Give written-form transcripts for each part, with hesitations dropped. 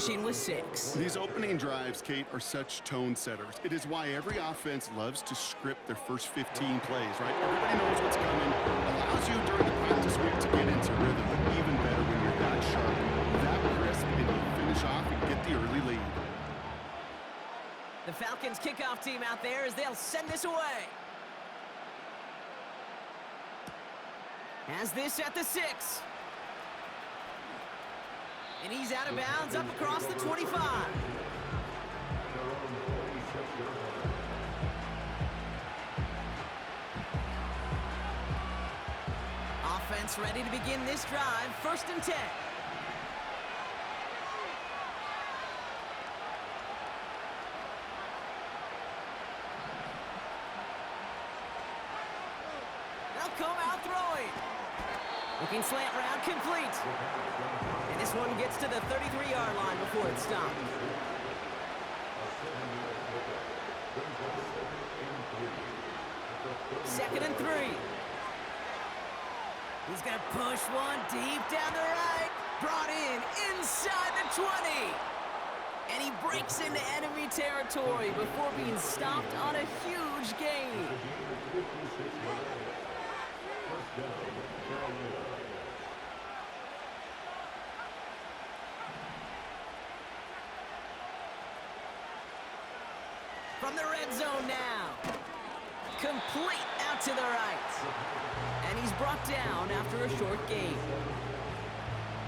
With 6. These opening drives, Kate, are such tone setters. It is why every offense loves to script their first 15 plays, right? Everybody knows what's coming. Allows you during the practice week to get into rhythm, but even better when you're that sharp, that crisp, and you finish off and get the early lead. The Falcons kickoff team out there as they'll send this away. Has this at the 6. And he's out of bounds up across the 25. Offense ready to begin this drive. 1st and 10. They'll come out throwing. Looking slant route complete. And this one gets to the 33-yard line before it's stopped. Second and 3. He's going to push one deep down the right. Brought in inside the 20. And he breaks into enemy territory before being stopped on a huge gain. From the red zone now. Complete out to the right. And he's brought down after a short gain.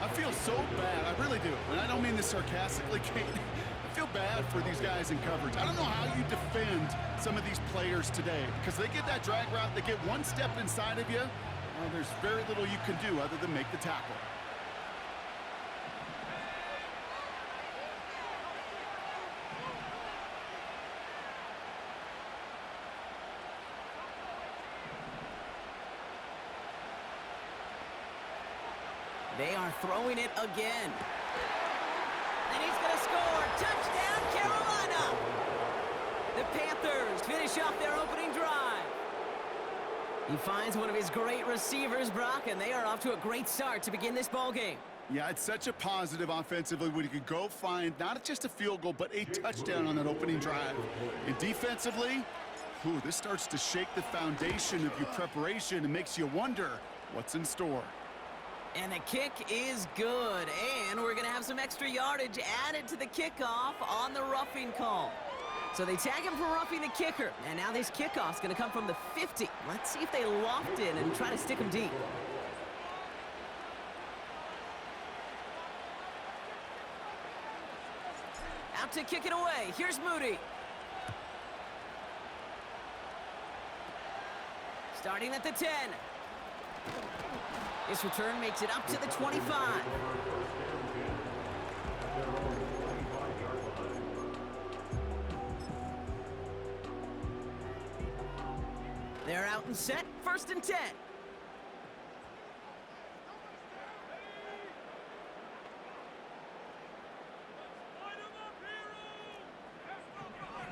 I feel so bad. I really do. And I don't mean this sarcastically, Kate. I feel bad for these guys in coverage. I don't know how you defend some of these players today because they get that drag route, they get one step inside of you. Well, there's very little you can do other than make the tackle. They are throwing it again. And he's going to score. Touchdown, Carolina! The Panthers finish off their opening drive. He finds one of his great receivers, Brock, and they are off to a great start to begin this ballgame. Yeah, it's such a positive offensively when you can go find not just a field goal, but a touchdown on that opening drive. And defensively, this starts to shake the foundation of your preparation and makes you wonder what's in store. And the kick is good, and we're going to have some extra yardage added to the kickoff on the roughing call. So they tag him for roughing the kicker, and now this kickoff's going to come from the 50. Let's see if they loft in and try to stick him deep. Out to kick it away. Here's Moody. Starting at the 10. This return makes it up to the 25. They're out and set. 1st and 10.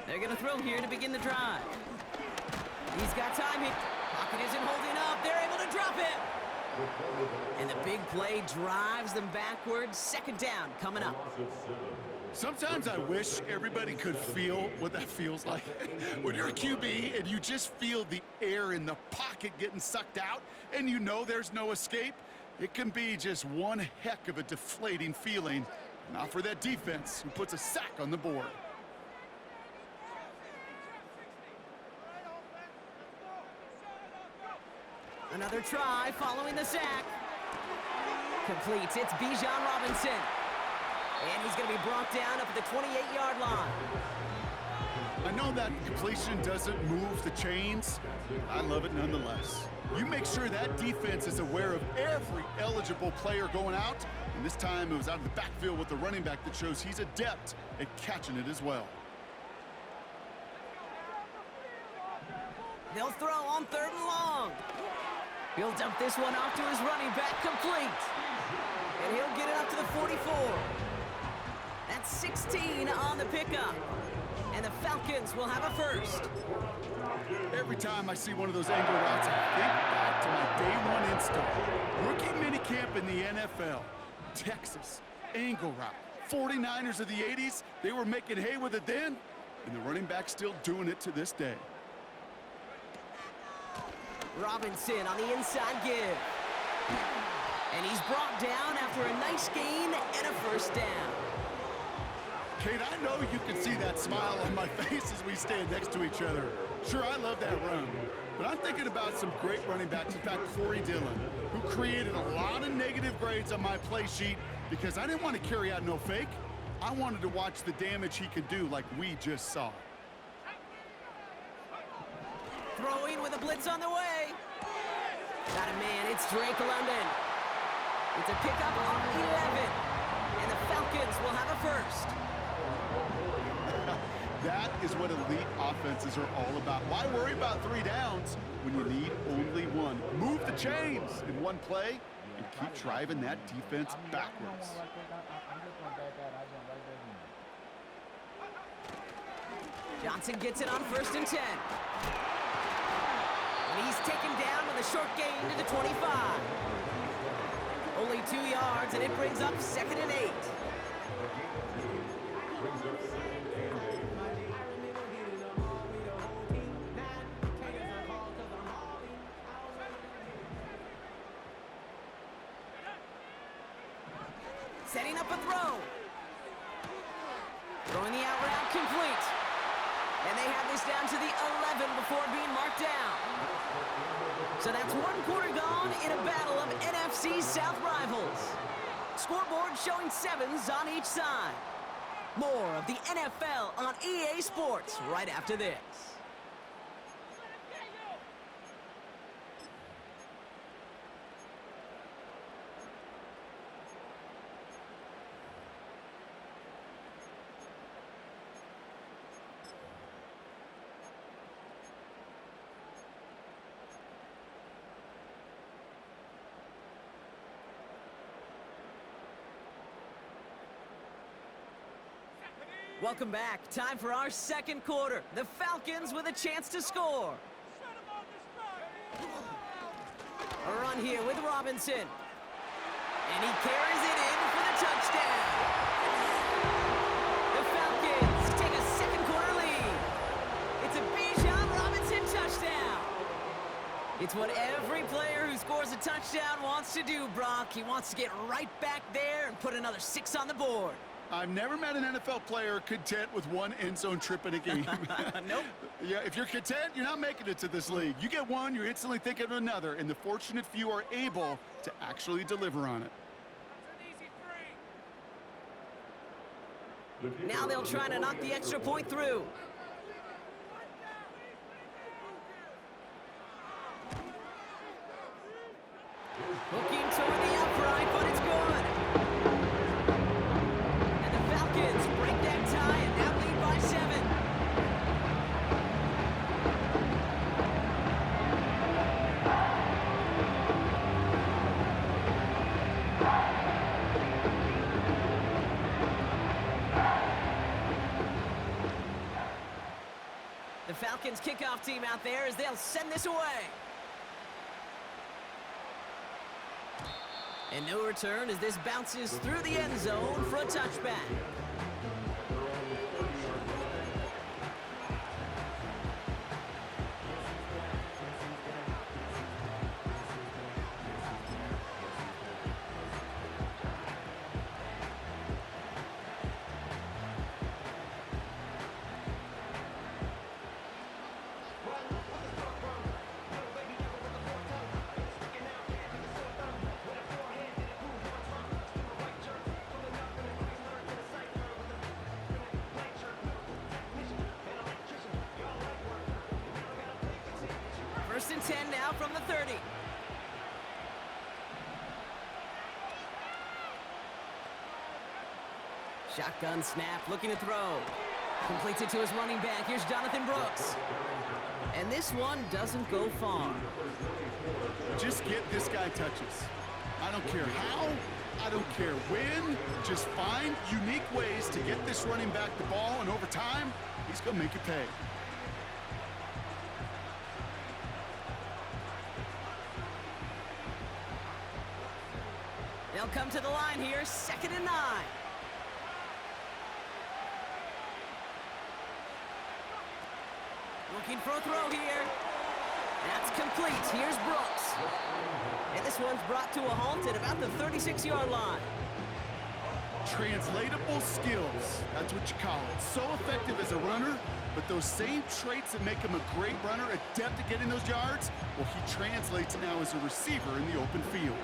They're going to throw here to begin the drive. He's got time here. Pocket isn't holding up. They're able to drop it. And the big play drives them backwards. 2nd down coming up. Sometimes I wish everybody could feel what that feels like. When you're a QB and you just feel the air in the pocket getting sucked out and you know there's no escape, it can be just one heck of a deflating feeling. Not for that defense who puts a sack on the board. Another try following the sack. Completes. It's Bijan Robinson. And he's going to be brought down up at the 28-yard line. I know that completion doesn't move the chains. I love it nonetheless. You make sure that defense is aware of every eligible player going out. And this time it was out of the backfield with the running back that shows he's adept at catching it as well. They'll throw on 3rd and long. He'll dump this one off to his running back, complete. And he'll get it up to the 44. That's 16 on the pickup. And the Falcons will have a first. Every time I see one of those angle routes, I think back to my day one install. Rookie minicamp in the NFL. Texas, angle route, 49ers of the 80s, they were making hay with it then, and the running back's still doing it to this day. Robinson on the inside give. And he's brought down after a nice gain and a first down. Kate, I know you can see that smile on my face as we stand next to each other. Sure, I love that run, but I'm thinking about some great running backs. In fact, Corey Dillon, who created a lot of negative grades on my play sheet because I didn't want to carry out no fake. I wanted to watch the damage he could do like we just saw. Throwing with a blitz on the way. Got a man, it's Drake London. It's a pickup on 11. And the Falcons will have a first. That is what elite offenses are all about. Why worry about 3 downs when you need only one? Move the chains in one play and keep driving that defense backwards. Johnson gets it on 1st and 10. And he's taken down with a short gain to the 25. Only 2 yards, and it brings up 2nd and 8. Setting up a throw. Throwing the out route complete. And they have this down to the 11 before being marked down. So that's 1 quarter gone in a battle of NFC South rivals. Scoreboard showing 7s on each side. More of the NFL on EA Sports right after this. Welcome back. Time for our 2nd quarter. The Falcons with a chance to score. A run here with Robinson. And he carries it in for the touchdown. The Falcons take a 2nd quarter lead. It's a Bijan Robinson touchdown. It's what every player who scores a touchdown wants to do, Brock. He wants to get right back there and put another 6 on the board. I've never met an NFL player content with 1 end zone trip in a game. Nope. Yeah, if you're content, you're not making it to this league. You get one, you're instantly thinking of another, and the fortunate few are able to actually deliver on it. Now they'll try to knock the extra point through. Looking toward the upright, but it's good. And the Falcons break that tie and now lead by 7. The Falcons kickoff team out there as they'll send this away. And no return as this bounces through the end zone for a touchback. First and 10 now from the 30. Shotgun snap, looking to throw. Completes it to his running back. Here's Jonathan Brooks. And this one doesn't go far. Just get this guy touches. I don't care how, I don't care when. Just find unique ways to get this running back the ball, and over time, he's going to make it pay. They'll come to the line here, 2nd and 9. Looking for a throw here. That's complete. Here's Brooks. And this one's brought to a halt at about the 36-yard line. Translatable skills, that's what you call it. So effective as a runner, but those same traits that make him a great runner, adept at getting those yards, well, he translates now as a receiver in the open field.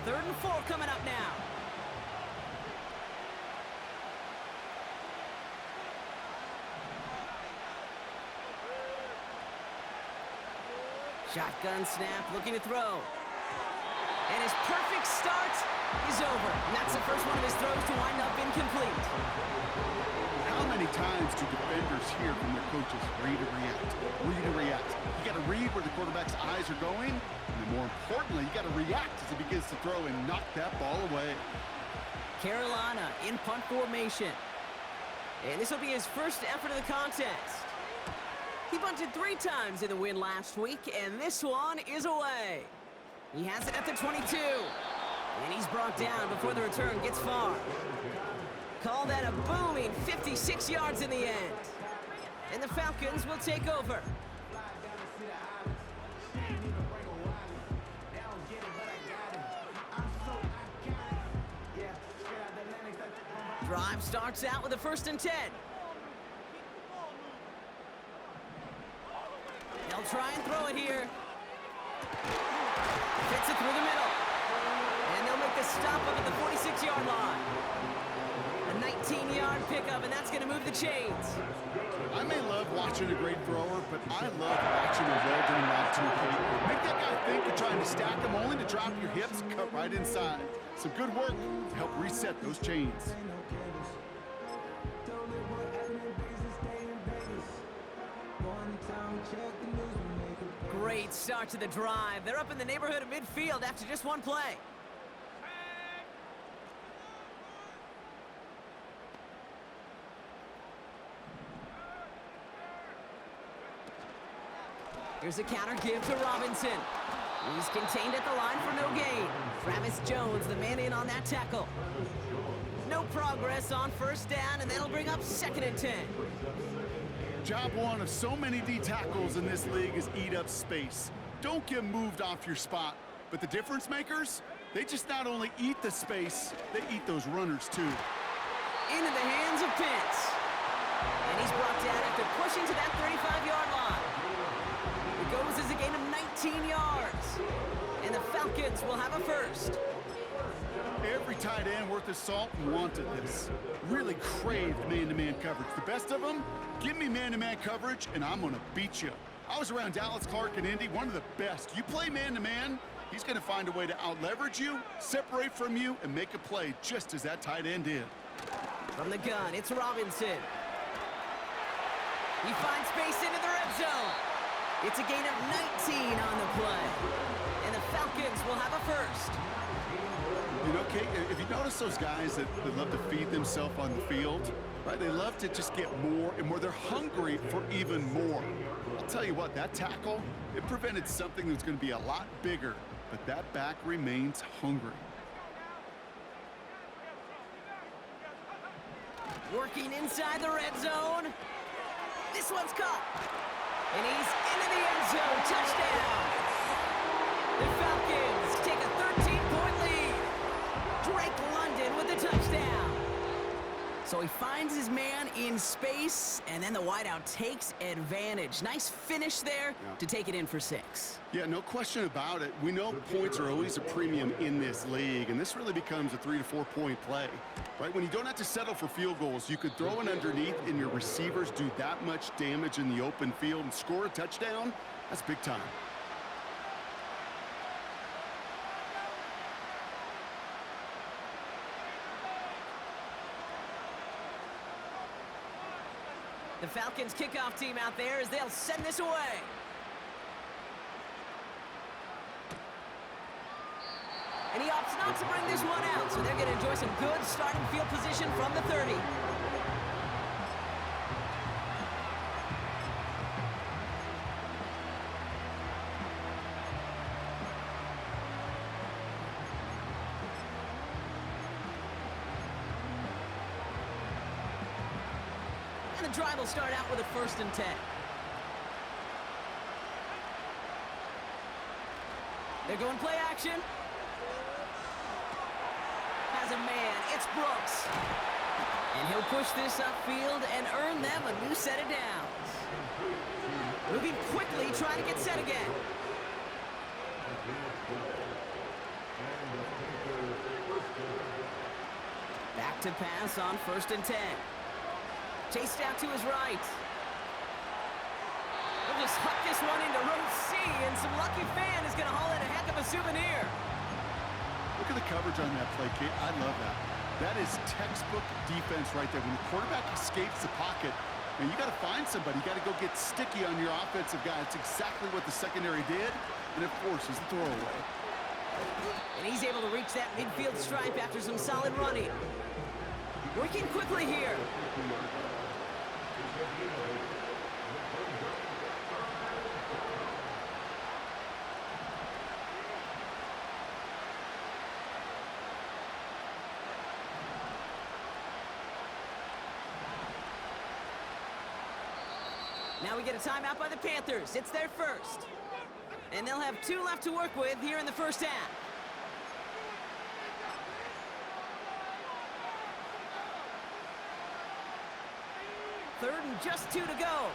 Third and 4 coming up now. Shotgun snap, looking to throw. And his perfect start is over. And that's the first one of his throws to wind up incomplete. How many times do defenders hear from their coaches, read and react, read and react? You got to read where the quarterback's eyes are going, and then more importantly, you got to react as he begins to throw and knock that ball away. Carolina in punt formation. And this will be his first effort of the contest. He bunted 3 times in the win last week, and this one is away. He has it at the 22. And he's brought down before the return gets far. Call that a booming 56 yards in the end. And the Falcons will take over. Drive starts out with a 1st and 10. They'll try and throw it here. Fits it through the middle. And they'll make the stop up at the 46-yard line. A 19-yard pickup, and that's going to move the chains. I may love watching a great thrower, but I love watching a well-done route to a make that guy think you're trying to stack him, only to drop your hips and cut right inside. Some good work to help reset those chains. Great start to the drive. They're up in the neighborhood of midfield after just one play. Here's a counter give to Robinson. He's contained at the line for no gain. Travis Jones, the man in on that tackle. No progress on 1st down, and that'll bring up 2nd and 10. Job one of so many D tackles in this league is eat up space. Don't get moved off your spot. But the difference makers, they just not only eat the space, they eat those runners too. Into the hands of Pitts. And he's brought down after pushing to that 35-yard line. It goes as a gain of 19 yards. And the Falcons will have a 1st. Every tight end worth his salt wanted this. Really craved man-to-man coverage. The best of them, give me man-to-man coverage, and I'm going to beat you. I was around Dallas Clark and Indy, one of the best. You play man-to-man, he's going to find a way to out-leverage you, separate from you, and make a play just as that tight end did. From the gun, it's Robinson. He finds space into the red zone. It's a gain of 19 on the play. And the Falcons will have a 1st. You know, Kate, if you notice those guys that love to feed themselves on the field, right? They love to just get more and more. They're hungry for even more. I'll tell you what, that tackle, it prevented something that's going to be a lot bigger, but that back remains hungry. Working inside the red zone. This one's caught. And he's into the end zone. Touchdown. The Falcons take a 13-point lead. Drake London with the touchdown. So he finds his man in space, and then the wideout takes advantage. Nice finish there to take it in for 6. Yeah, no question about it. We know points are always a premium in this league, and this really becomes a 3 to 4 point play. Right, when you don't have to settle for field goals, you could throw it underneath and your receivers do that much damage in the open field and score a touchdown. That's big time. The Falcons kickoff team out there as they'll send this away. And he opts not to bring this one out, so they're going to enjoy some good starting field position from the 30. And the drive will start out with a 1st and 10. They're going play action. Has a man. It's Brooks. And he'll push this upfield and earn them a new set of downs. Moving quickly, trying to get set again. Back to pass on 1st and 10. Chased out to his right. He'll just huck this one into row C, and some lucky fan is going to haul in a heck of a souvenir. Look at the coverage on that play, Kate. I love that. That is textbook defense right there. When the quarterback escapes the pocket, and you got to find somebody. You got to go get sticky on your offensive guy. That's exactly what the secondary did, and it forces the throwaway. And he's able to reach that midfield stripe after some solid running. Working quickly here. Now we get a timeout by the Panthers. It's their first. And they'll have 2 left to work with here in the first half. Third and just 2 to go.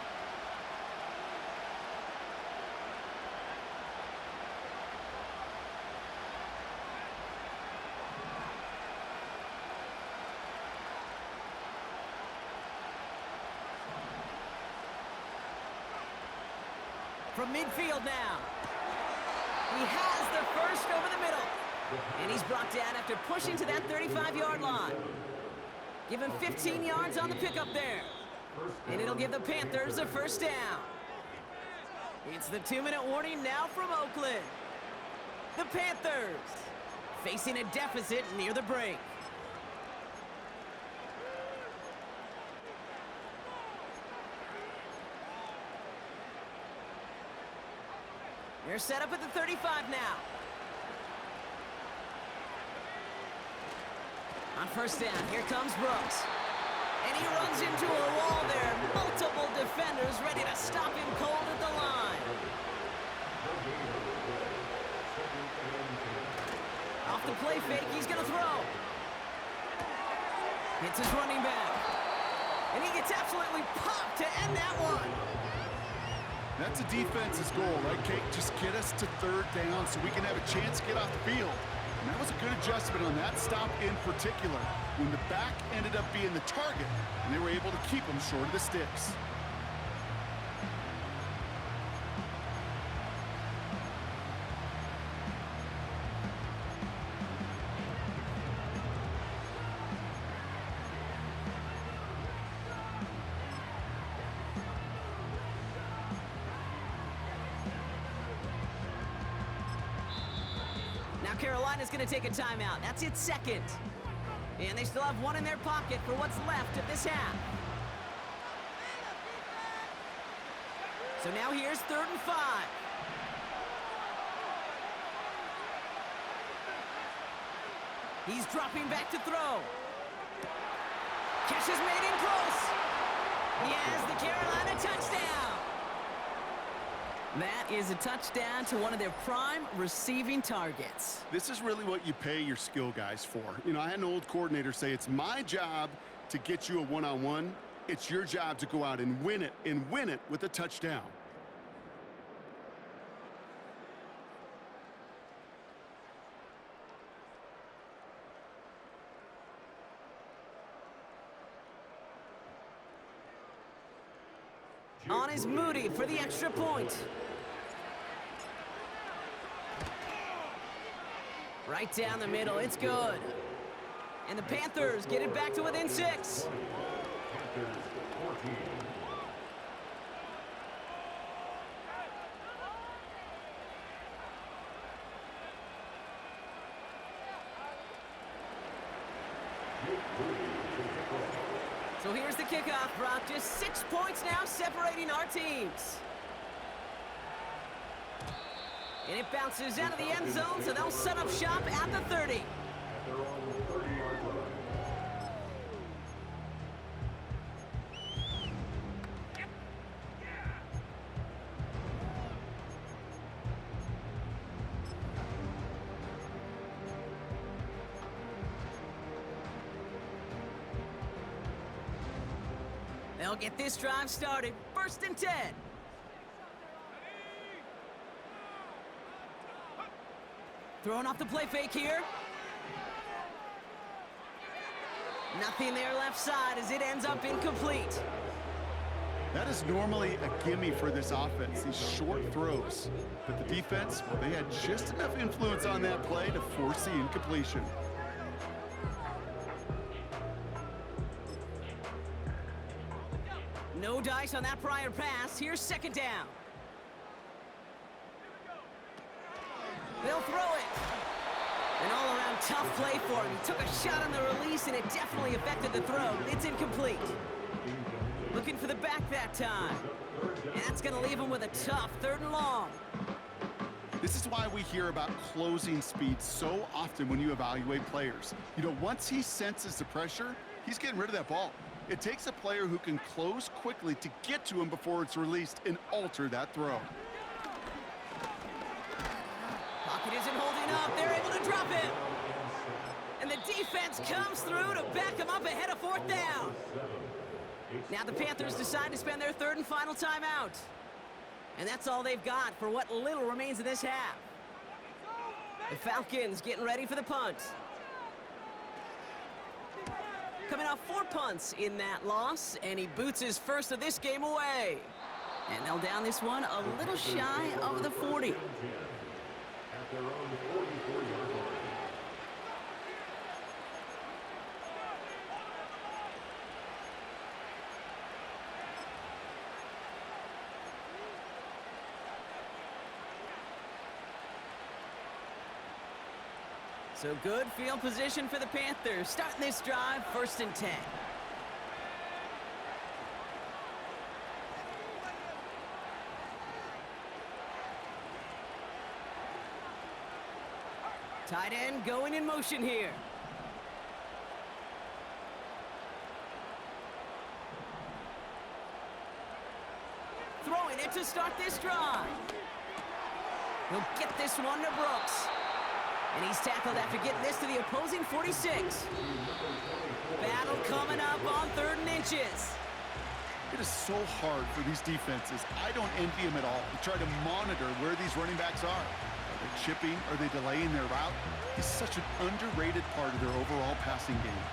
From midfield now. He has the first over the middle. And he's brought down after pushing to that 35-yard line. Give him 15 yards on the pickup there. And it'll give the Panthers a first down. It's the 2-minute warning now from Oakland. The Panthers facing a deficit near the break. They're set up at the 35 now. On first down, here comes Brooks. And he runs into a wall there. Multiple defenders ready to stop him cold at the line. Off the play fake, he's going to throw. Hits his running back. And he gets absolutely popped to end that one. That's a defense's goal, right, Kate? Just get us to 3rd down so we can have a chance to get off the field. And that was a good adjustment on that stop in particular, when the back ended up being the target, and they were able to keep him short of the sticks. Carolina's going to take a timeout. That's its second. And they still have 1 in their pocket for what's left of this half. So now here's 3rd and 5. He's dropping back to throw. Catch is made in close. He has the Carolina touchdown. That is a touchdown to one of their prime receiving targets. This is really what you pay your skill guys for. You know, I had an old coordinator say it's my job to get you a one-on-one. It's your job to go out and win it with a touchdown. On is Moody for the extra point. Right down the middle, it's good. And the Panthers get it back to within 6. So here's the kickoff, Brock. Just 6 points now separating our teams. And it bounces out of the end zone, so they'll set up shop at the 30. They'll get this drive started. 1st and 10. Throwing off the play fake here. Nothing there left side as it ends up incomplete. That is normally a gimme for this offense, these short throws. But the defense, well, they had just enough influence on that play to force the incompletion. No dice on that prior pass. Here's 2nd down. They'll throw it. An all-around tough play for him. He took a shot on the release, and it definitely affected the throw. It's incomplete. Looking for the back that time. And that's going to leave him with a tough 3rd and long. This is why we hear about closing speed so often when you evaluate players. You know, once he senses the pressure, he's getting rid of that ball. It takes a player who can close quickly to get to him before it's released and alter that throw. Pocket isn't holding up. They're able to drop it. And the defense comes through to back him up ahead of 4th down. Now the Panthers decide to spend their 3rd and final timeout. And that's all they've got for what little remains of this half. The Falcons getting ready for the punt. Coming off 4 punts in that loss, and he boots his first of this game away. And they'll down this one a little shy of the 40. So good field position for the Panthers. Starting this drive, 1st and 10. Tight end going in motion here. Throwing it to start this drive. He'll get this one to Brooks. And he's tackled after getting this to the opposing 46. Battle coming up on 3rd and inches. It is so hard for these defenses. I don't envy them at all. They try to monitor where these running backs are. Are they chipping? Are they delaying their route? It's such an underrated part of their overall passing game.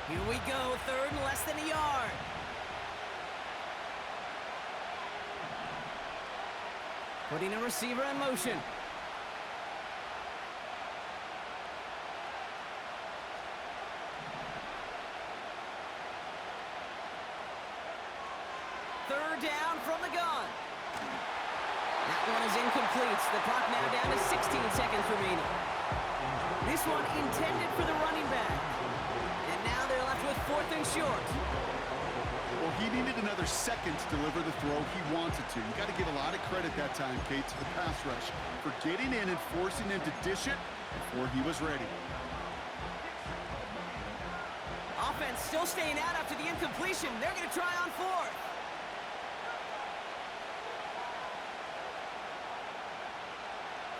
Here we go, 3rd and less than a yard. Putting a receiver in motion. Third down from the gun. That one is incomplete. The clock now down to 16 seconds remaining. This one intended for the running back. And now they're left with 4th and short. Well, he needed another second to deliver the throw he wanted to. You got to give a lot of credit that time, Kate, to the pass rush for getting in and forcing him to dish it before he was ready. Offense still staying out after the incompletion. They're going to try on 4th.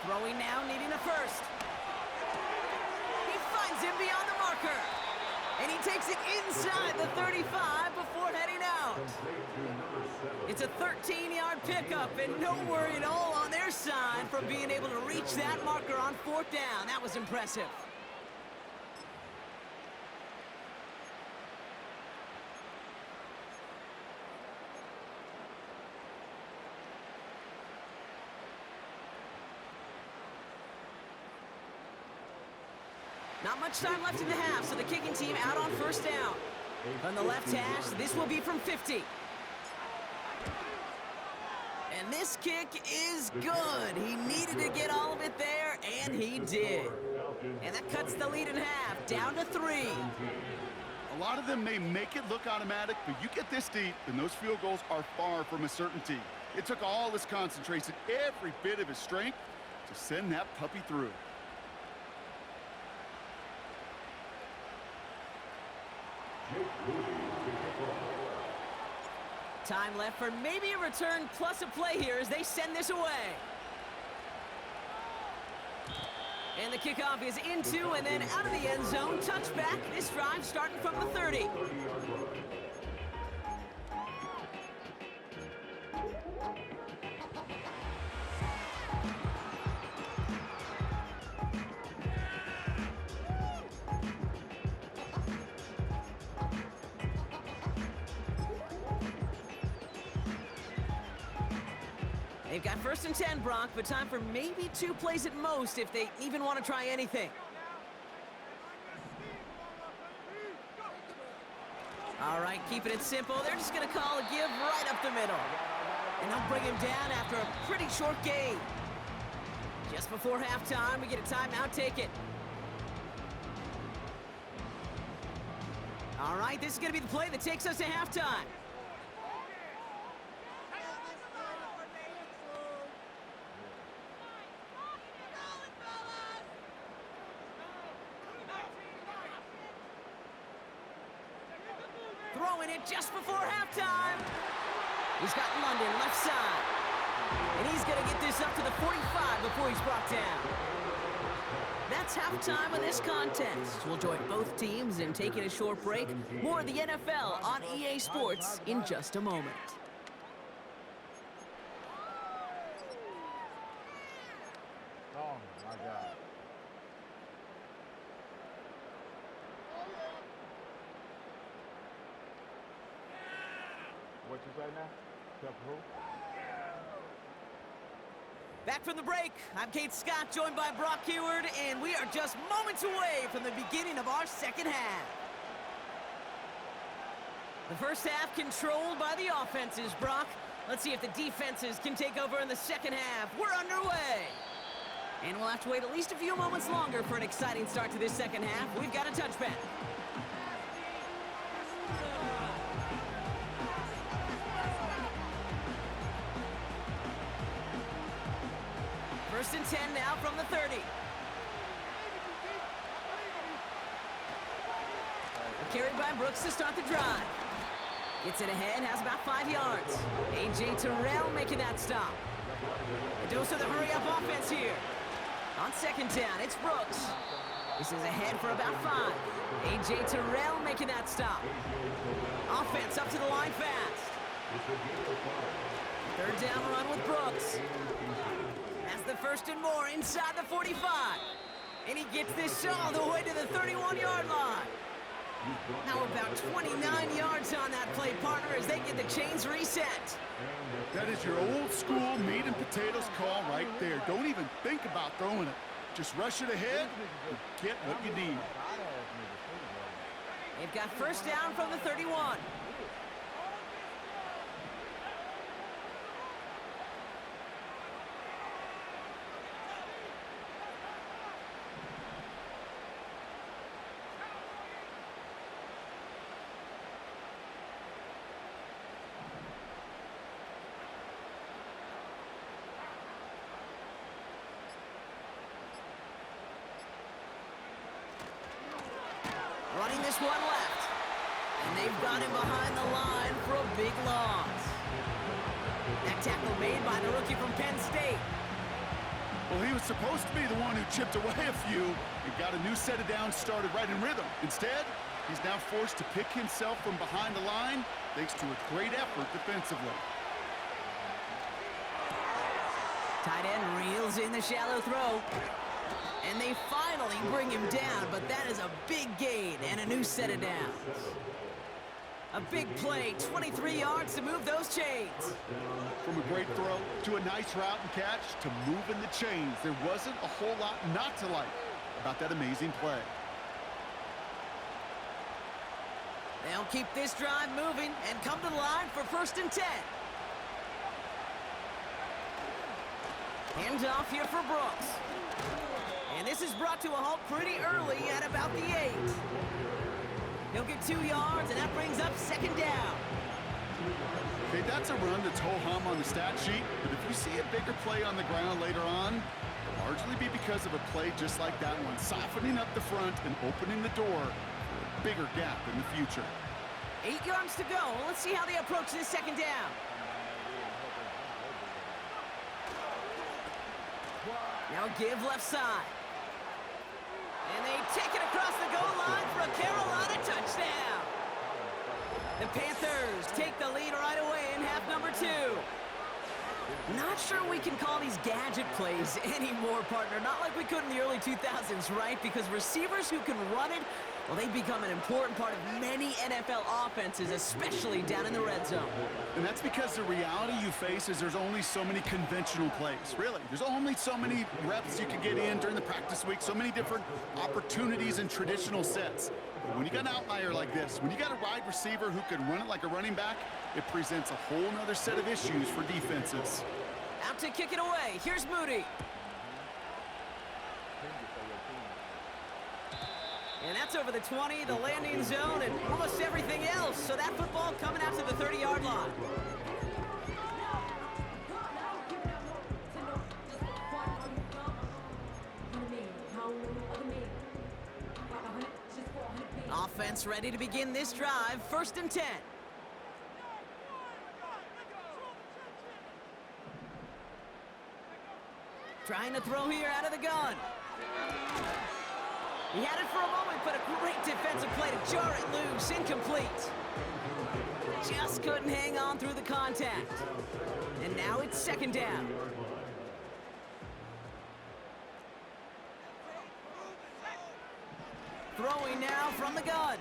Throwing now, needing a first. He finds him beyond the marker. And he takes it inside the 35 before heading out. It's a 13-yard pickup, and no worry at all on their side from being able to reach that marker on 4th down. That was impressive. Not much time left in the half, so the kicking team out on 1st down. On the left hash, this will be from 50. And this kick is good. He needed to get all of it there, and he did. And that cuts the lead in half, down to 3. A lot of them may make it look automatic, but you get this deep, and those field goals are far from a certainty. It took all his concentration, every bit of his strength, to send that puppy through. Time left for maybe a return plus a play here as they send this away. And the kickoff is into and then out of the end zone. Touchback. This drive starting from the 30. They've got 1st and 10, Brock, but time for maybe 2 plays at most if they even want to try anything. All right, keeping it simple. They're just going to call a give right up the middle. And they'll bring him down after a pretty short gain. Just before halftime, we get a timeout. Take it. All right, this is going to be the play that takes us to halftime. Throwing it just before halftime. He's got London left side. And he's going to get this up to the 45 before he's brought down. That's halftime of this contest. We'll join both teams in taking a short break. More of the NFL on EA Sports in just a moment. Oh, my God. What you say now? Except who? Back from the break, I'm Kate Scott, joined by Brock Heward, and we are just moments away from the beginning of our second half. The first half controlled by the offenses, Brock. Let's see if the defenses can take over in the second half. We're underway. And we'll have to wait at least a few moments longer for an exciting start to this second half. We've got a touchback. First and 10 now from the 30. Carried by Brooks to start the drive. Gets it ahead, has about 5 yards. A.J. Terrell making that stop. A dose of the hurry-up offense here. On second down, it's Brooks. This is ahead for about 5. A.J. Terrell making that stop. Offense up to the line fast. Third down run with Brooks. That's the 1st and more inside the 45. And he gets this all the way to the 31-yard line. Now about 29 yards on that play, partner, as they get the chains reset. That is your old school meat and potatoes call right there. Don't even think about throwing it. Just rush it ahead and get what you need. They've got first down from the 31. Running this one left. And they've got him behind the line for a big loss. That tackle made by the rookie from Penn State. Well, he was supposed to be the one who chipped away a few and got a new set of downs started right in rhythm. Instead, he's now forced to pick himself from behind the line thanks to a great effort defensively. Tight end reels in the shallow throw. And they finally bring him down, but that is a big gain and a new set of downs. A big play, 23 yards to move those chains. From a great throw to a nice route and catch to moving the chains, there wasn't a whole lot not to like about that amazing play. They'll keep this drive moving and come to the line for 1st and 10. Hands off here for Brooks. And this is brought to a halt pretty early at about the 8. He'll get 2 yards, and that brings up 2nd down. Okay, that's a run that's ho-hum on the stat sheet, but if you see a bigger play on the ground later on, it'll largely be because of a play just like that one, softening up the front and opening the door for a bigger gap in the future. 8 yards to go. Let's see how they approach this 2nd down. Now give left side. And they take it across the goal line for a Carolina touchdown. The Panthers take the lead right away in half number 2. Not sure we can call these gadget plays anymore, partner. Not like we could in the early 2000s, right? Because receivers who can run it, well, they've become an important part of many NFL offenses, especially down in the red zone. And that's because the reality you face is there's only so many conventional plays. Really, there's only so many reps you can get in during the practice week, so many different opportunities and traditional sets. But when you got an outlier like this, when you got a wide receiver who can run it like a running back, it presents a whole nother set of issues for defenses. Out to kick it away. Here's Moody. And that's over the 20, the landing zone, and almost everything else. So that football coming out to the 30-yard line. Offense ready to begin this drive. 1st and 10. Trying to throw here out of the gun. He had it for a moment, but a great defensive play to jar it loose. Incomplete. Just couldn't hang on through the contact. And now it's 2nd down. Throwing now from the gun.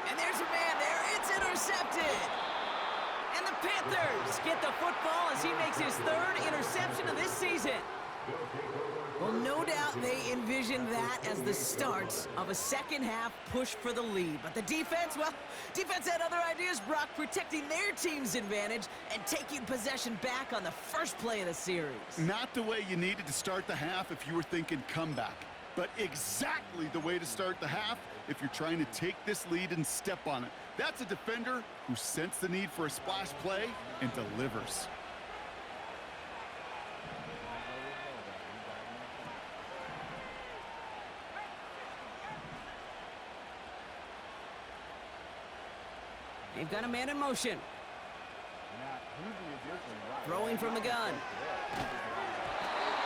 And there's a man there. It's intercepted. And the Panthers get the football as he makes his 3rd interception of this season. Well, no doubt they envisioned that as the start of a second-half push for the lead. But the defense, well, defense had other ideas, Brock, protecting their team's advantage and taking possession back on the first play of the series. Not the way you needed to start the half if you were thinking comeback, but exactly the way to start the half if you're trying to take this lead and step on it. That's a defender who sensed the need for a splash play and delivers. They've got a man in motion. Throwing from the gun.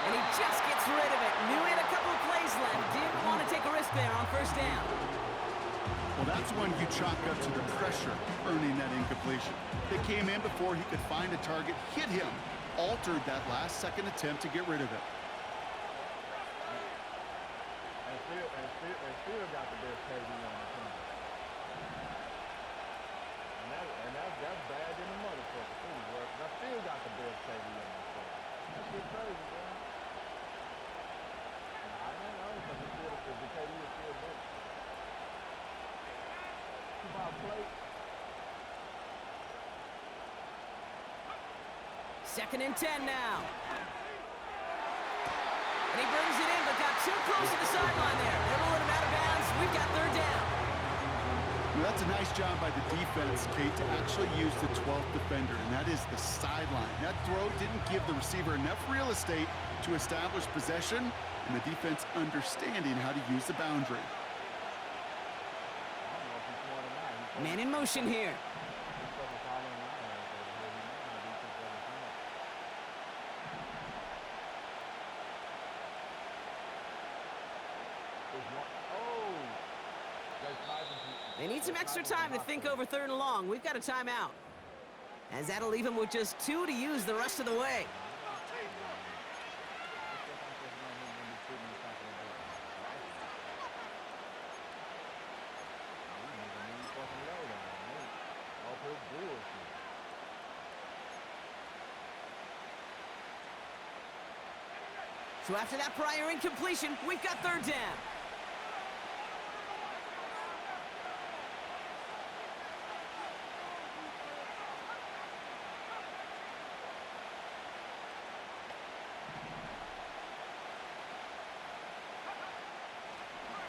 And he just gets rid of it. Knew he had a couple of plays left. Didn't want to take a risk there on 1st down. Well, that's one you chalk up to the pressure earning that incompletion. They came in before he could find a target, hit him, altered that last-second attempt to get rid of it. And still got the best KD on the team. And that's bad in the motherfucker too, bro. I still got the best KD on the team. That's shit crazy, bro. I don't know, because the KD is still good. Keep our plate. 2nd and 10 now. And he brings it in, but got too close to the sideline there. Never let him out of bounds. We've got 3rd down. Well, that's a nice job by the defense, Kate, to actually use the 12th defender, and that is the sideline. That throw didn't give the receiver enough real estate to establish possession, and the defense understanding how to use the boundary. Man in motion here. They need some extra time to think over 3rd and long. We've got a timeout. As that'll leave him with just 2 to use the rest of the way. So after that prior incompletion, we've got 3rd down.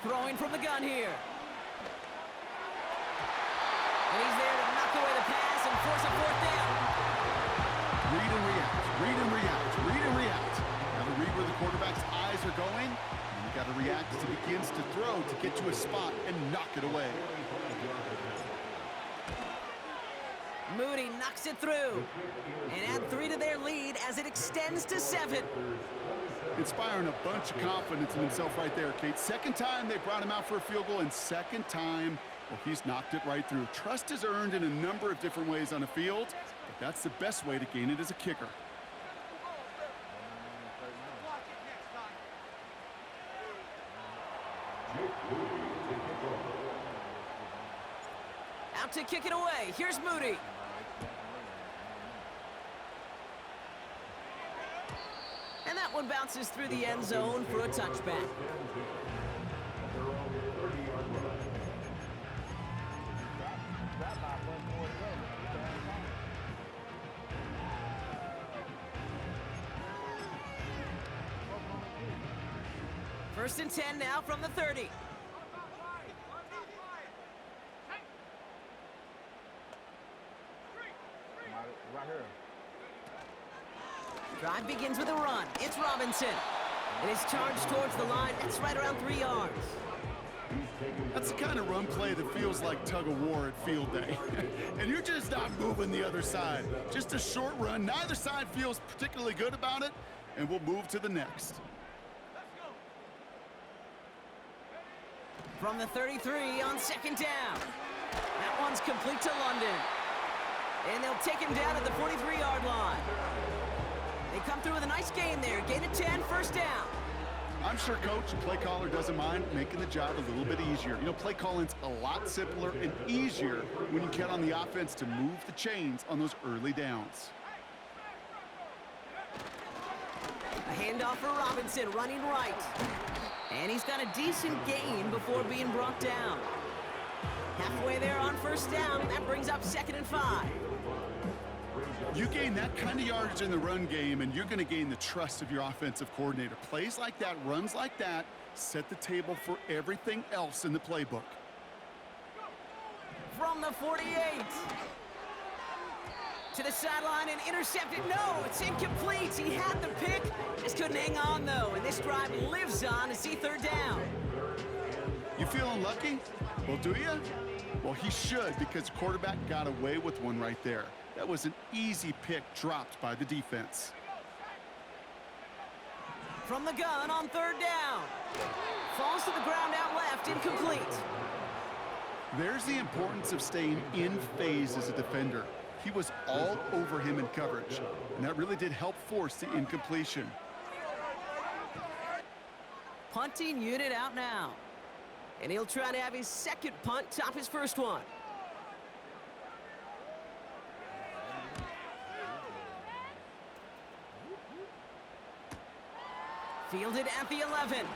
Throwing from the gun here. And he's there to knock away the pass and force a 4th down. Read and react, read and react, read and react. Got to read where the quarterback's eyes are going, and you got to react as he begins to throw to get to a spot and knock it away. Moody knocks it through and add 3 to their lead as it extends to 7. Inspiring a bunch of confidence in himself right there, Kate. Second time they brought him out for a field goal, and second time, well, he's knocked it right through. Trust is earned in a number of different ways on a field, but that's the best way to gain it as a kicker. Out to kick it away. Here's Moody. And that one bounces through the end zone for a touchback. First and 10 now from the 30. Right here. Drive begins with a run. It's Robinson. And it's charged towards the line. That's right around 3 yards. That's the kind of run play that feels like tug-of-war at field day. And you're just not moving the other side. Just a short run. Neither side feels particularly good about it, and we'll move to the next. From the 33 on second down. That one's complete to London. And they'll take him down at the 43-yard line. They come through with a nice gain there. Gain of 10, first down. I'm sure coach and play caller doesn't mind making the job a little bit easier. You know, play calling's a lot simpler and easier when you count on the offense to move the chains on those early downs. A handoff for Robinson, running right. And he's got a decent gain before being brought down. Halfway there on first down. That brings up 2nd and 5. You gain that kind of yardage in the run game, and you're going to gain the trust of your offensive coordinator. Plays like that, runs like that, set the table for everything else in the playbook. From the 48. To the sideline and intercepted. No, it's incomplete. He had the pick. Just couldn't hang on, though. And this drive lives on to see third down. You feeling lucky? Well, do you? Well, he should, because the quarterback got away with one right there. That was an easy pick dropped by the defense. From the gun on third down. Falls to the ground out left, incomplete. There's the importance of staying in phase as a defender. He was all over him in coverage, and that really did help force the incompletion. Punting unit out now. And he'll try to have his second punt top his first one. Fielded at the 11. And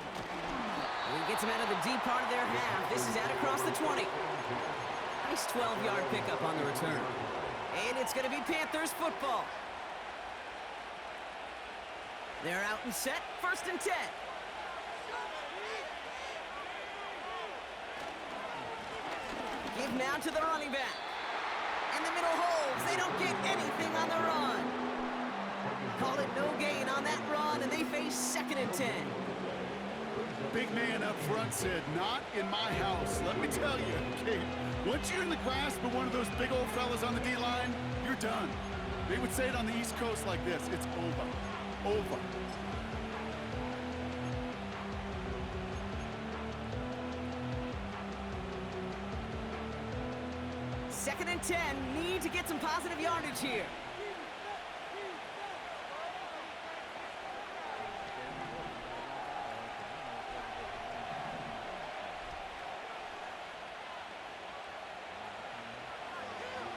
he gets him out of the deep part of their half. This is out across the 20. Nice 12-yard pickup on the return. And it's going to be Panthers football. They're out and set. First and 10. Give now to the running back. And the middle holds. They don't get anything on the run. Call it no gain on that run, and they face 2nd and 10. Big man up front said, "Not in my house." Let me tell you, Kate, once you're in the grasp of one of those big old fellas on the D-line, you're done. They would say it on the East Coast like this: it's over. Over. Second and 10, need to get some positive yardage here.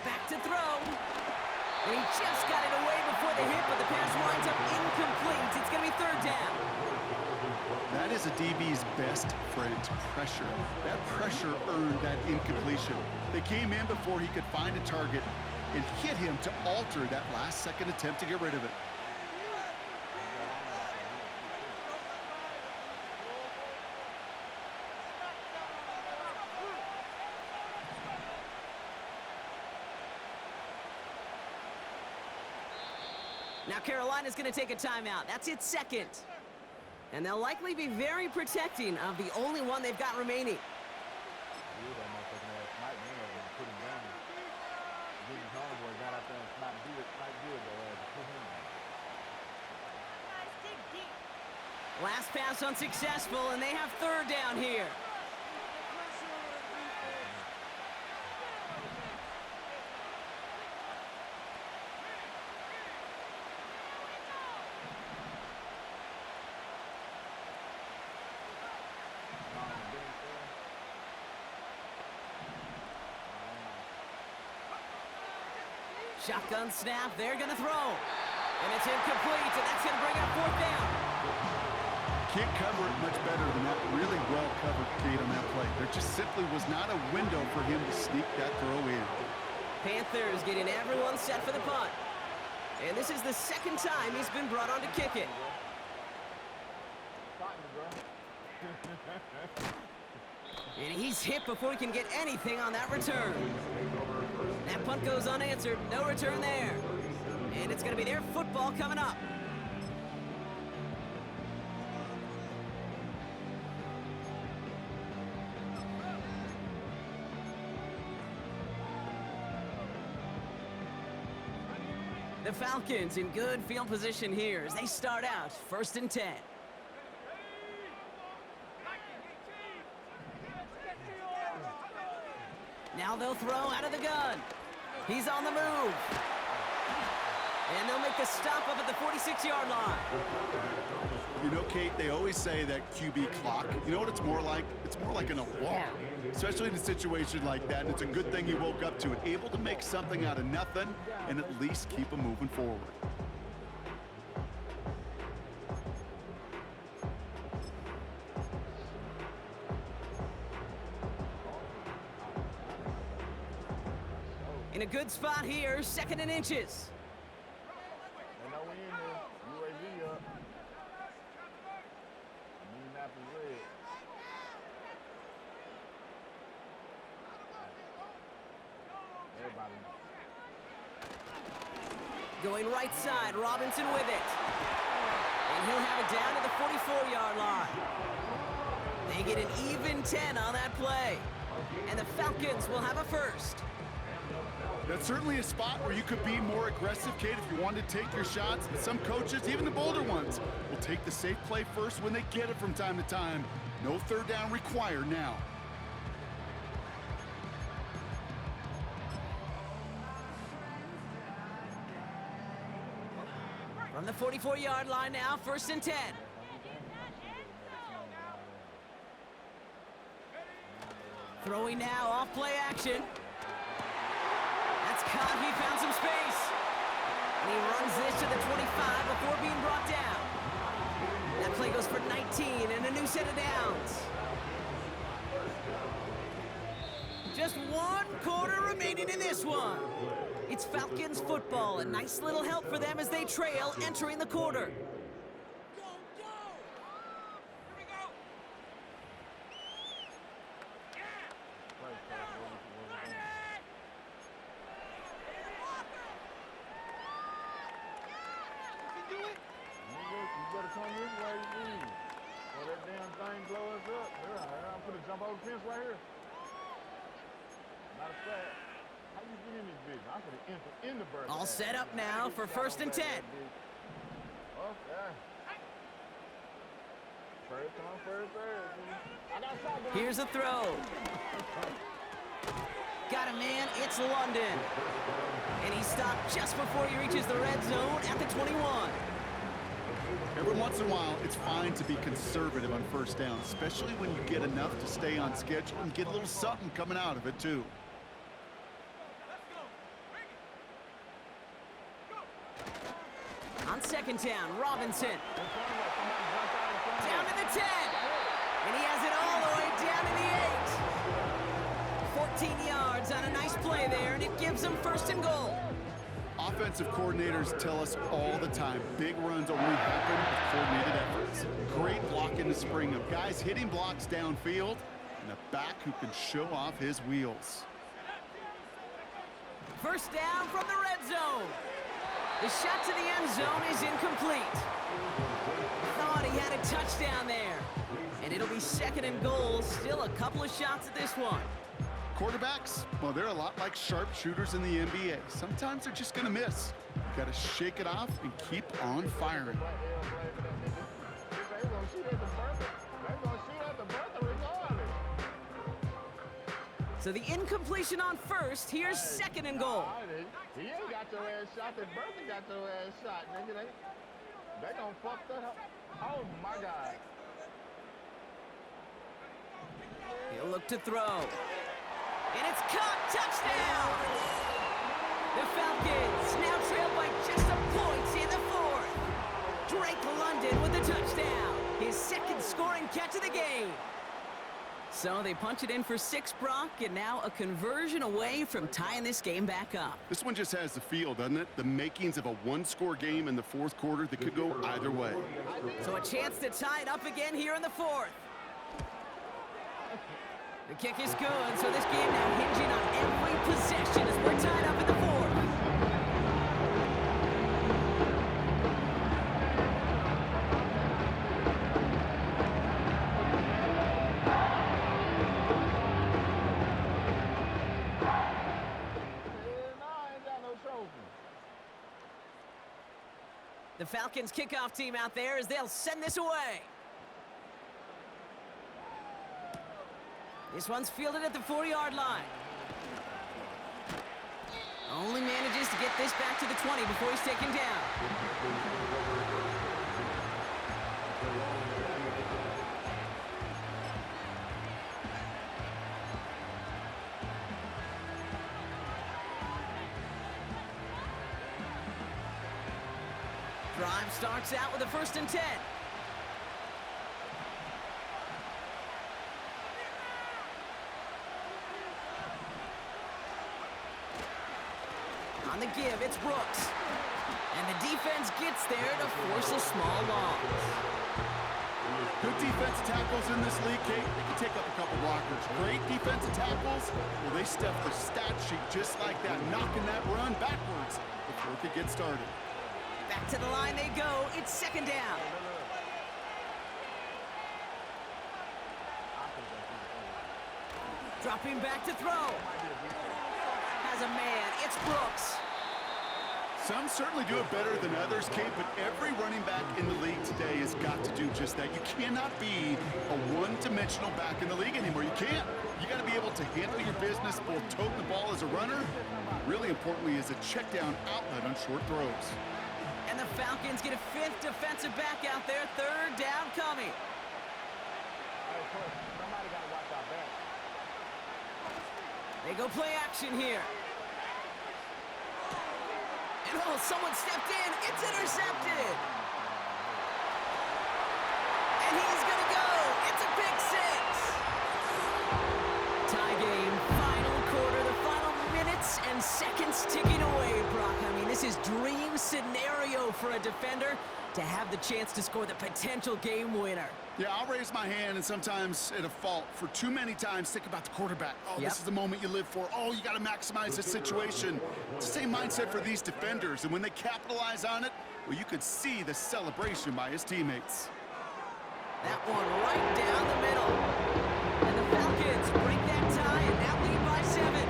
Back to throw. And he just got it away before the hit, but the pass winds up incomplete. It's going to be third down. That is a DB's best friend, pressure. That pressure earned that incompletion. They came in before he could find a target and hit him to alter that last-second attempt to get rid of it. Now Carolina's going to take a timeout. That's its second. And they'll likely be very protecting of the only one they've got remaining. Last pass unsuccessful, and they have third down here. Shotgun snap, they're going to throw. And it's incomplete, and that's going to bring up fourth down. Can't cover it much better than that. Really well covered, Kate, on that play. There just simply was not a window for him to sneak that throw in. Panthers getting everyone set for the punt. And this is the second time he's been brought on to kick it. And he's hit before he can get anything on that return. That punt goes unanswered. No return there. And it's going to be their football coming up. The Falcons in good field position here as they start out 1st and 10. Now they'll throw out of the gun. He's on the move. And they'll make the stop up at the 46-yard line. You know, Kate, they always say that QB clock. You know what it's more like? It's more like an alarm, especially in a situation like that. And it's a good thing he woke up to it, able to make something out of nothing and at least keep him moving forward. In a good spot here, 2nd and inches. They know we in there. UAV up. Knee map is red. Everybody knows. Going right side, Robinson with it. And he'll have it down to the 44-yard line. They get an even 10 on that play. And the Falcons will have a first. That's certainly a spot where you could be more aggressive, Kate, if you wanted to take your shots. And some coaches, even the bolder ones, will take the safe play first when they get it from time to time. No third down required now. From the 44-yard line now, 1st and 10. Throwing now, off play action. That's caught, he found some space. And he runs this to the 25 before being brought down. That play goes for 19 and a new set of downs. Just 1 quarter remaining in this one. It's Falcons football, a nice little help for them as they trail entering the quarter. All set up now for 1st and 10. Here's a throw. Got a man, it's London. And he stopped just before he reaches the red zone at the 21. Every once in a while, it's fine to be conservative on 1st down, especially when you get enough to stay on schedule and get a little something coming out of it, too. On 2nd down, Robinson. Down to the 10. And he has it all the way down to the 8. 14 yards on a nice play there, and it gives them 1st and goal. Offensive coordinators tell us all the time, big runs only happen with coordinated efforts. Great block in the spring of guys hitting blocks downfield, and a back who can show off his wheels. 1st down from the red zone. The shot to the end zone is incomplete. Thought he had a touchdown there. And it'll be 2nd and goal. Still a couple of shots at this one. Quarterbacks, well, they're a lot like sharpshooters in the NBA. Sometimes they're just going to miss. You got to shake it off and keep on firing. gonna see that the birthday. They're gonna see that the birthday regardless. So the incompletion on first. Here's second and goal. He ain't got your ass shot. That birthday got your ass shot, nigga. They gonna fuck that up. Oh my God. He'll look to throw. And it's caught. Touchdown! The Falcons now trail by just a point in the fourth. Drake London with the touchdown. His second scoring catch of the game. So they punch it in for 6, Brock, and now a conversion away from tying this game back up. This one just has the feel, doesn't it? The makings of a one-score game in the fourth quarter that could go either way. So a chance to tie it up again here in the fourth. The kick is good, so this game now hinging on every possession as we're tied up in the fourth. The Falcons kickoff team out there as they'll send this away. This one's fielded at the 4-yard line. Only manages to get this back to the 20 before he's taken down. Drive starts out with a 1st and 10. On the give, it's Brooks. And the defense gets there to force a small loss. Good defensive tackles in this league, Kate. They can take up a couple blockers. Great defensive tackles, well, they stuff the stat sheet just like that, knocking that run backwards before it could get started. Back to the line they go. It's 2nd down. Dropping back to throw. Has a man. It's Brooks. Some certainly do it better than others, Kate, but every running back in the league today has got to do just that. You cannot be a one-dimensional back in the league anymore. You can't. You got to be able to handle your business, both tote the ball as a runner, really importantly as a check down outlet on short throws. And the Falcons get a 5th defensive back out there. 3rd down coming. Hey, coach, somebody got to watch our back. They go play action here. And oh, someone stepped in. It's intercepted. And he's going to go. It's a pick 6. Tie game, final quarter, the final minutes and seconds ticking away, Brock. I mean, this is dream scenario for a defender to have the chance to score the potential game winner. Yeah, I'll raise my hand and sometimes at a fault for too many times think about the quarterback. Oh, Yep. This is the moment you live for. Oh, you got to maximize the situation. It's the same mindset for these defenders, and when they capitalize on it, well, you could see the celebration by his teammates. That one right down the middle. And the Falcons break that tie and now lead by 7.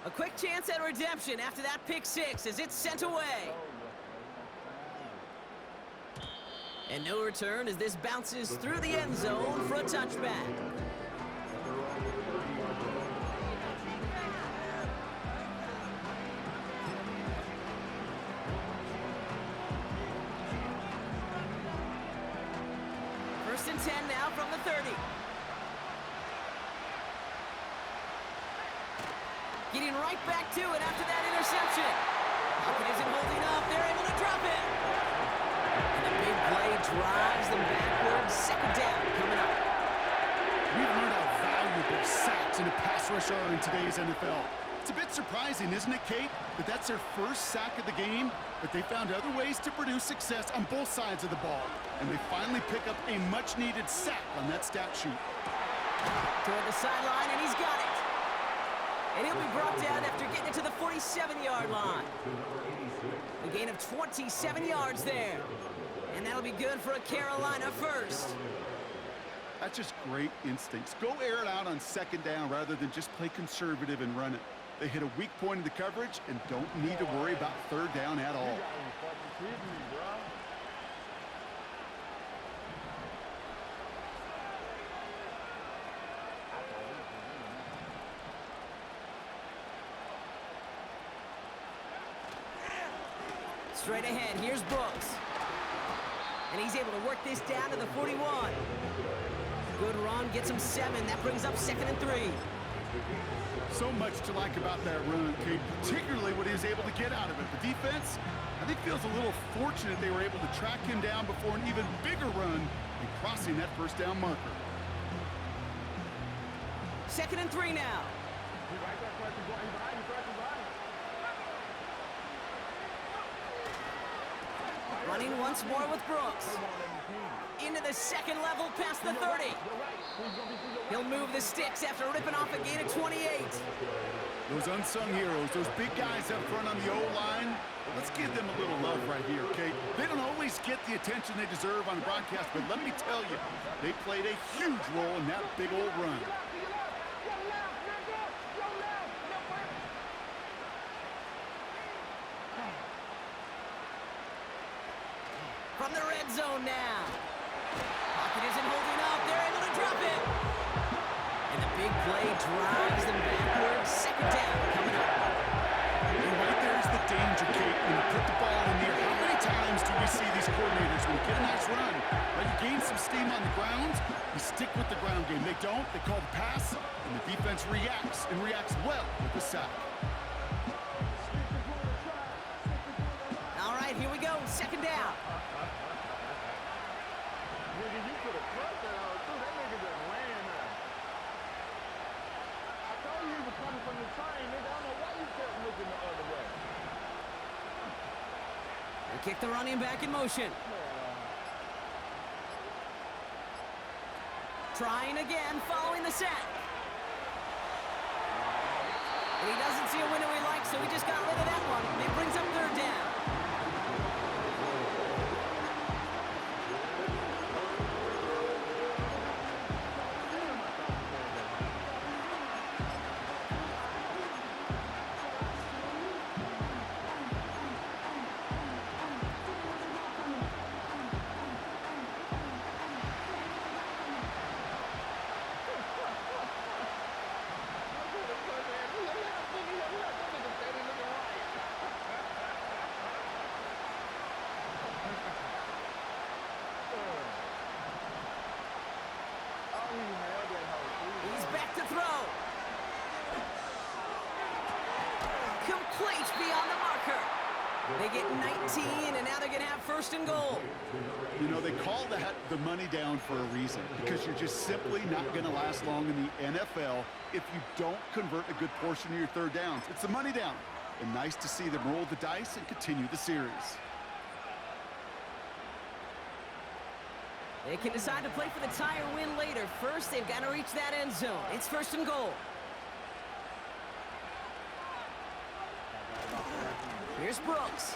A quick chance at redemption after that pick 6 as it's sent away. And no return as this bounces through the end zone for a touchback. First and 10 now from the 30. Getting right back to it after that interception. Falcon isn't holding up. They're able to drop it. And the big play drives them backwards. 2nd down coming up. We've learned how valuable sacks in a pass rush are in today's NFL. It's a bit surprising, isn't it, Kate, that that's their first sack of the game, but they found other ways to produce success on both sides of the ball. And they finally pick up a much-needed sack on that stat sheet. Toward the sideline, and he's got it. And he'll be brought down after getting it to the 47-yard line. A gain of 27 yards there. And that'll be good for a Carolina first. That's just great instincts. Go air it out on 2nd down rather than just play conservative and run it. They hit a weak point in the coverage and don't need to worry about third down at all. Straight ahead, here's Brooks. And he's able to work this down to the 41. Good run, gets him 7. That brings up 2nd and 3. So much to like about that run, Kate, particularly what he was able to get out of it. The defense, I think, feels a little fortunate they were able to track him down before an even bigger run and crossing that first down marker. 2nd and 3 now. Running once more with Brooks. Into the second level past the 30. He'll move the sticks after ripping off a gain of 28. Those unsung heroes, those big guys up front on the O-line, let's give them a little love right here, okay? They don't always get the attention they deserve on the broadcast, but let me tell you, they played a huge role in that big old run. From the red zone now. Pocket isn't holding up. They're able to drop it. And the big play drives them backwards. 2nd down coming up. And right there is the danger, Kate, when you put the ball in the air. How many times do we see these coordinators, when you get a nice run, when you gain some steam on the ground, you stick with the ground game. They don't. They call the pass, and the defense reacts, and reacts well with the sack. All right, here we go. 2nd down. They kick the running back in motion. Trying again, following the sack. And he doesn't see a window he likes, so he just got rid of that one. It brings up 3rd down. He's back to throw. Complete beyond the marker. They get 19, and now they're going to have 1st and goal. You know, they call that the money down for a reason, because you're just simply not going to last long in the NFL if you don't convert a good portion of your 3rd downs. It's the money down. And nice to see them roll the dice and continue the series. They can decide to play for the tie or win later. First, they've got to reach that end zone. It's 1st and goal. Here's Brooks.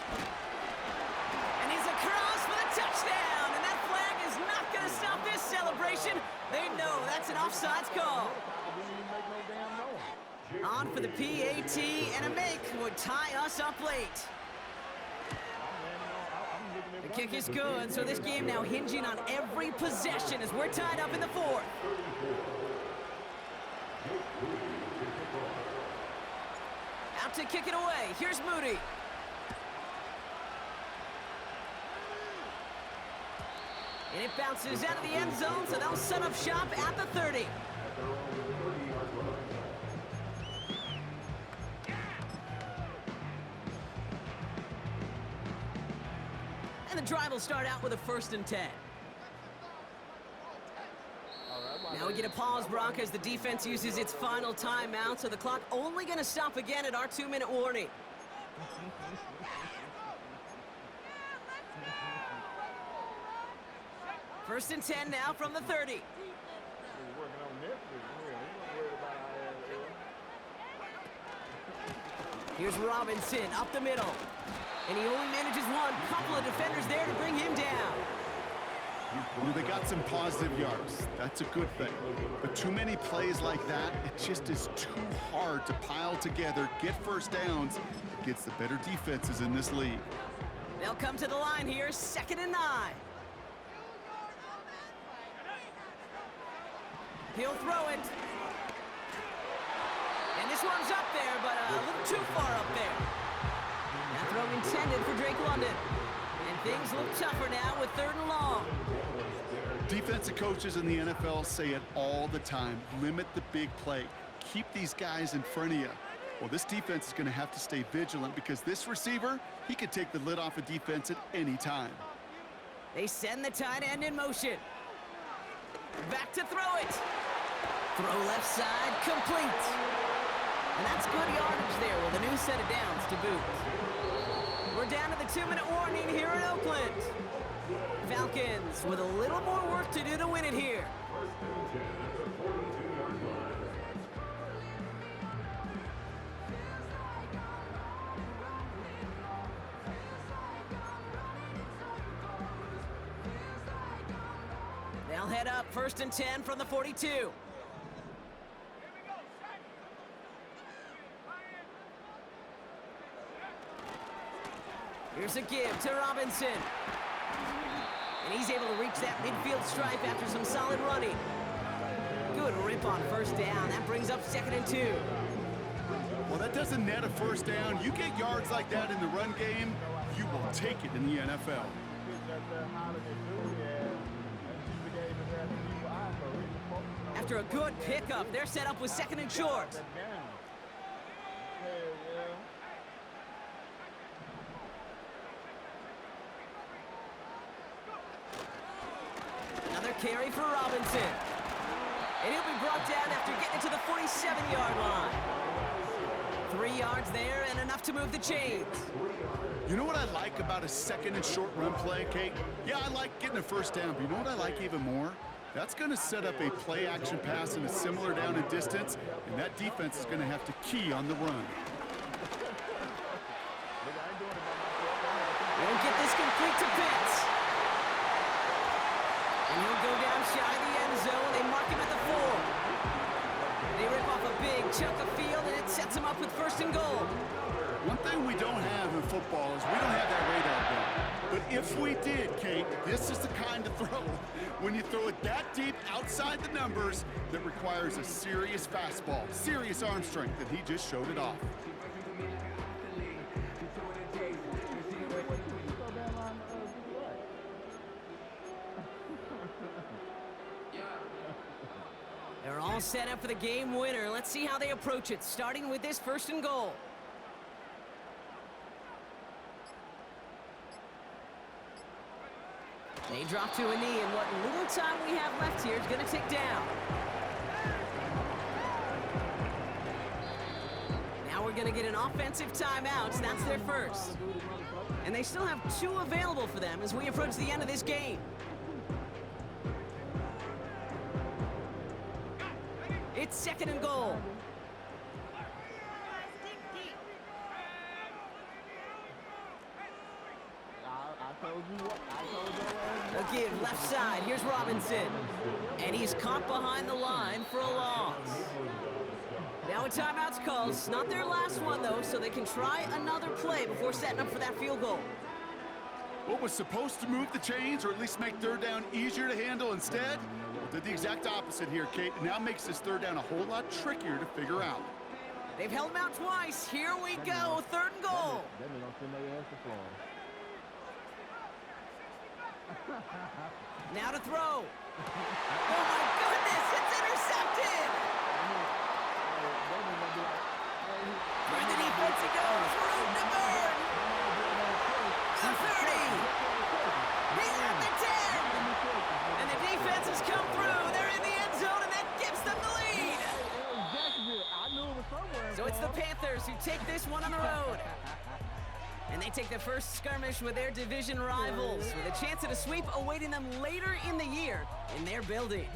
And he's across for the touchdown. And that flag is not going to stop this celebration. They know that's an offsides call. On for the PAT, and a make would tie us up late. The kick is good, so this game now hinging on every possession as we're tied up in the 4th. Out to kick it away. Here's Moody. And it bounces out of the end zone, so they'll set up shop at the 30. And the drive will start out with a 1st and 10. Now we get a pause, Brock, as the defense uses its final timeout, so the clock only going to stop again at our 2-minute warning. First and 10 now from the 30. Here's Robinson up the middle. And he only manages one. Couple of defenders there to bring him down. You know, they got some positive yards. That's a good thing. But too many plays like that, it just is too hard to pile together, get first downs against the better defenses in this league. They'll come to the line here, 2nd and 9. He'll throw it. And this one's up there, but a little too far up there. That throw intended for Drake London. And things look tougher now with 3rd and long. Defensive coaches in the NFL say it all the time. Limit the big play. Keep these guys in front of you. Well, this defense is going to have to stay vigilant because this receiver, he could take the lid off a defense at any time. They send the tight end in motion. Back to throw it. Throw left side, complete. And that's good yardage there with a new set of downs to boot. We're down to the 2-minute warning here in Oakland. Falcons with a little more work to do to win it here. They'll head up 1st and 10 from the 42. Here's a give to Robinson. And he's able to reach that midfield stripe after some solid running. Good rip on 1st down. That brings up 2nd and 2. Well, that doesn't net a 1st down. You get yards like that in the run game, you will take it in the NFL. After a good pickup, they're set up with 2nd and short. Another carry for Robinson. And he'll be brought down after getting to the 47-yard line. 3 yards there and enough to move the chains. You know what I like about a 2nd and short run play, Kate? Yeah, I like getting a 1st down, but you know what I like even more? That's going to set up a play-action pass in a similar down and distance, and that defense is going to have to key on the run. Won't get this complete to Pitts. And he'll go down shy of the end zone. They mark him at the 4. They rip off a big chunk of field, and it sets him up with 1st and goal. One thing we don't have in football is we don't have that radar gun. But if we did, Kate, this is the kind of throw. When you throw it that deep outside the numbers, that requires a serious fastball, serious arm strength, and he just showed it off. They're all set up for the game winner. Let's see how they approach it, starting with this 1st and goal. They drop to a knee, and what little time we have left here is going to tick down. Now we're going to get an offensive timeout. That's their first. And they still have 2 available for them as we approach the end of this game. It's 2nd and goal. They'll give left side. Here's Robinson. And he's caught behind the line for a loss. Now a timeout's called. It's not their last one, though, so they can try another play before setting up for that field goal. What was supposed to move the chains, or at least make 3rd down easier to handle instead, did the exact opposite here, Kate. It now makes this 3rd down a whole lot trickier to figure out. They've held him out twice. Here we go. 3rd and goal. Now to throw. Oh, my goodness. It's intercepted. Through the defense it goes. Room to burn. The 30. He's at the 10. And the defense has come through. They're in the end zone, and that gives them the lead. So it's the Panthers who take this one on the road. And they take the first skirmish with their division rivals, with a chance at a sweep awaiting them later in the year in their building.